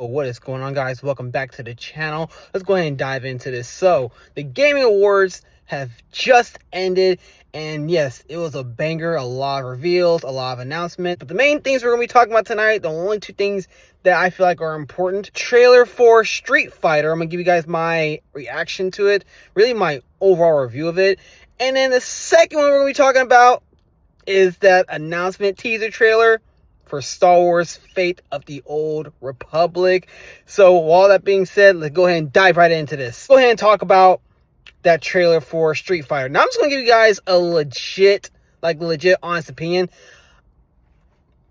What is going on, guys? Welcome back to the channel. Let's go ahead and dive into this. So the gaming awards have just ended, and yes, it was a banger. A lot of reveals, a lot of announcements, but the main things we're going to be talking about tonight, the only two things that I feel like are important: trailer for Street Fighter. I'm going to give you guys my reaction to it, really my overall review of it. And then the second one we're going to be talking about is that announcement teaser trailer for Star Wars Fate of the Old Republic. So, with all that being said, let's go ahead and dive right into this. Go ahead and talk about that trailer for Street Fighter. Now, I'm just going to give you guys a legit honest opinion.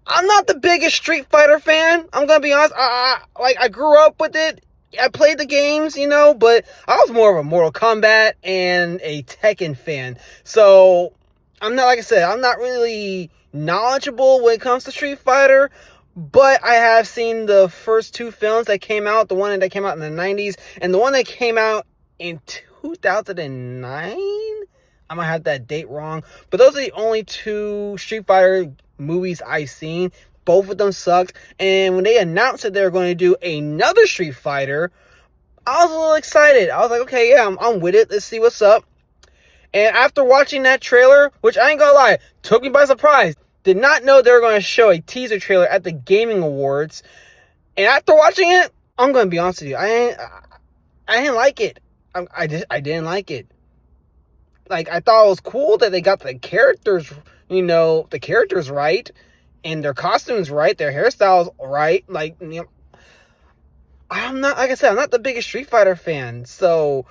I'm not the biggest Street Fighter fan. I'm going to be honest. I grew up with it. I played the games, but I was more of a Mortal Kombat and a Tekken fan. So, I'm not, like I said, I'm not really knowledgeable when it comes to Street Fighter, but I have seen the first two films that came out, the one that came out in the 90s and the one that came out in 2009. I might have that date wrong, but those are the only two Street Fighter movies I've seen. Both of them sucked, and when they announced that they were going to do another Street Fighter, I was a little excited. I was like, okay, yeah, I'm with it. Let's see what's up. And after watching that trailer, which I ain't gonna lie, took me by surprise. Did not know they were going to show a teaser trailer at the Gaming Awards. And after watching it, I'm gonna be honest with you, I didn't like it. I didn't like it. Like, I thought it was cool that they got the characters, the characters right, and their costumes right, their hairstyles right. I'm not, like I said, I'm not the biggest Street Fighter fan, so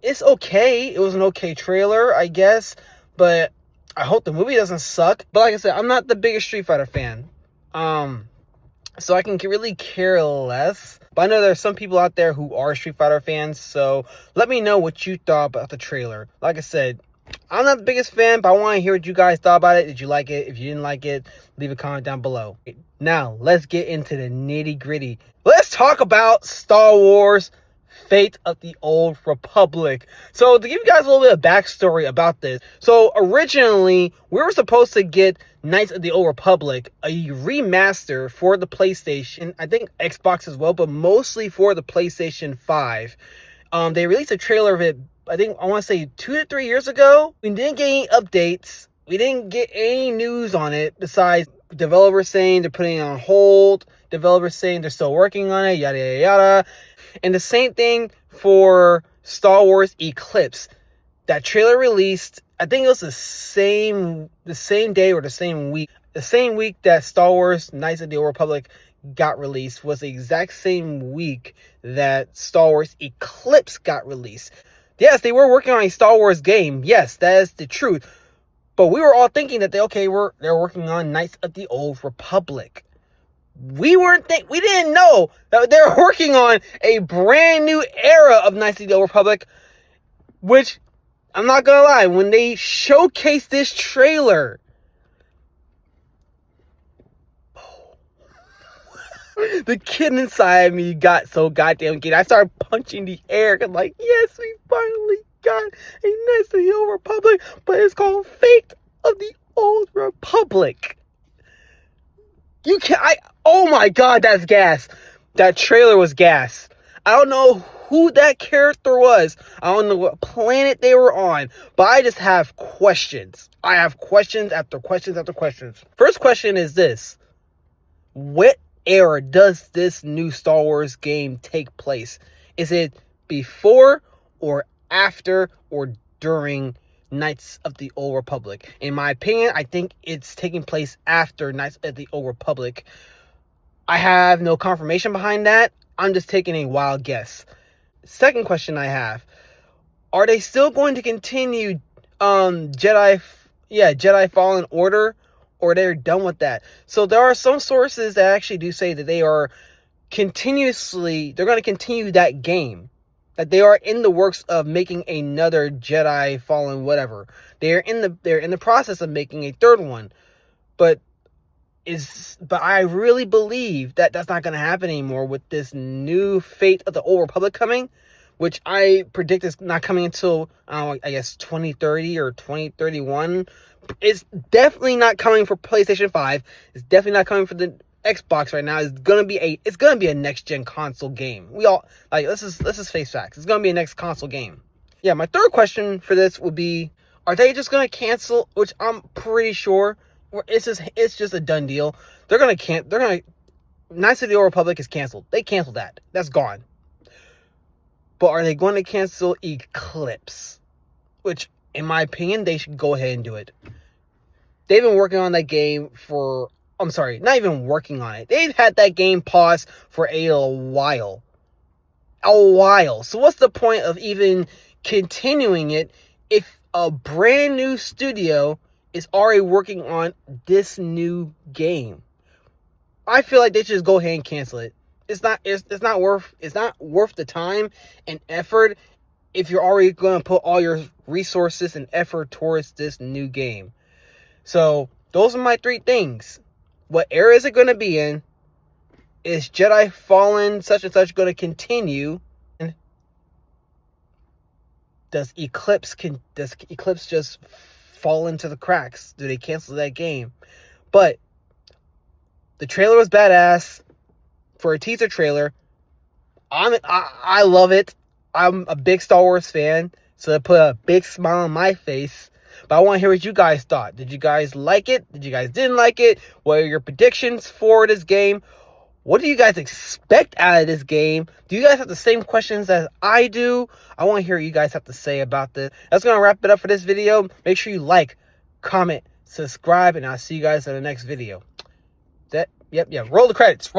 it's okay. It was an okay trailer, I guess, but I hope the movie doesn't suck. But like I said, I'm not the biggest Street Fighter fan. So I can really care less. But I know there's some people out there who are Street Fighter fans, so let me know what you thought about the trailer. Like I said, I'm not the biggest fan, but I want to hear what you guys thought about it. Did you like it? If you didn't like it, leave a comment down below. Now, let's get into the nitty-gritty. Let's talk about Star Wars Fate of the Old Republic. So, to give you guys a little bit of backstory about this. So, originally, we were supposed to get Knights of the Old Republic, a remaster for the PlayStation, I think Xbox as well, but mostly for the PlayStation 5. They released a trailer of it, I want to say 2 to 3 years ago. We didn't get any updates. We didn't get any news on it besides developers saying they're putting it on hold, developers saying they're still working on it, yada, yada, yada. And the same thing for Star Wars Eclipse. That trailer released, I think it was the same day or the same week. The same week that Star Wars Knights of the Old Republic got released was the exact same week that Star Wars Eclipse got released. Yes, they were working on a Star Wars game. Yes, that is the truth. But we were all thinking that they're working on Knights of the Old Republic. We didn't know that they're working on a brand new era of Knights of the Old Republic, which, I'm not gonna lie, when they showcased this trailer, the kid inside me got so goddamn giddy. I started punching the air, cause like, yes, we finally got a Knights of the Old Republic, but it's called Fate of the Old Republic. Oh my god, that's gas. That trailer was gas. I don't know who that character was. I don't know what planet they were on, but I just have questions. I have questions after questions after questions. First question is this: what era does this new Star Wars game take place? Is it before or after or during Knights of the Old Republic? In my opinion, I think it's taking place after Knights of the Old Republic. I have no confirmation behind that. I'm just taking a wild guess. Second question I have: are they still going to continue Jedi Fallen Order, or they're done with that? So there are some sources that actually do say that they're going to continue that game. That they are in the works of making another Jedi Fallen whatever. They're in the process of making a third one. But I really believe that that's not going to happen anymore with this new Fate of the Old Republic coming, which I predict is not coming until, I guess, 2030 or 2031. It's definitely not coming for PlayStation 5. It's definitely not coming for the Xbox right now is gonna be a next gen console game. We all like let's just face facts. It's gonna be a next console game. Yeah, my third question for this would be, are they just gonna cancel? Which I'm pretty sure it's just a done deal. They're gonna Knights of the Old Republic is canceled. They canceled that. That's gone. But are they going to cancel Eclipse? Which, in my opinion, they should go ahead and do it. They've been working on that game for... I'm sorry, not even working on it. They've had that game paused for a while. So what's the point of even continuing it if a brand new studio is already working on this new game? I feel like they should just go ahead and cancel it. It's not worth the time and effort if you're already going to put all your resources and effort towards this new game. So those are my three things. What era is it going to be in? Is Jedi Fallen such and such going to continue? And does Eclipse just fall into the cracks? Do they cancel that game? But the trailer was badass. For a teaser trailer, I love it. I'm a big Star Wars fan, so it put a big smile on my face. But I want to hear what you guys thought. Did you guys like it? Did you guys didn't like it? What are your predictions for this game? What do you guys expect out of this game? Do you guys have the same questions as I do? I want to hear what you guys have to say about this. That's going to wrap it up for this video. Make sure you like, comment, subscribe, and I'll see you guys in the next video. Yep. Roll the credits.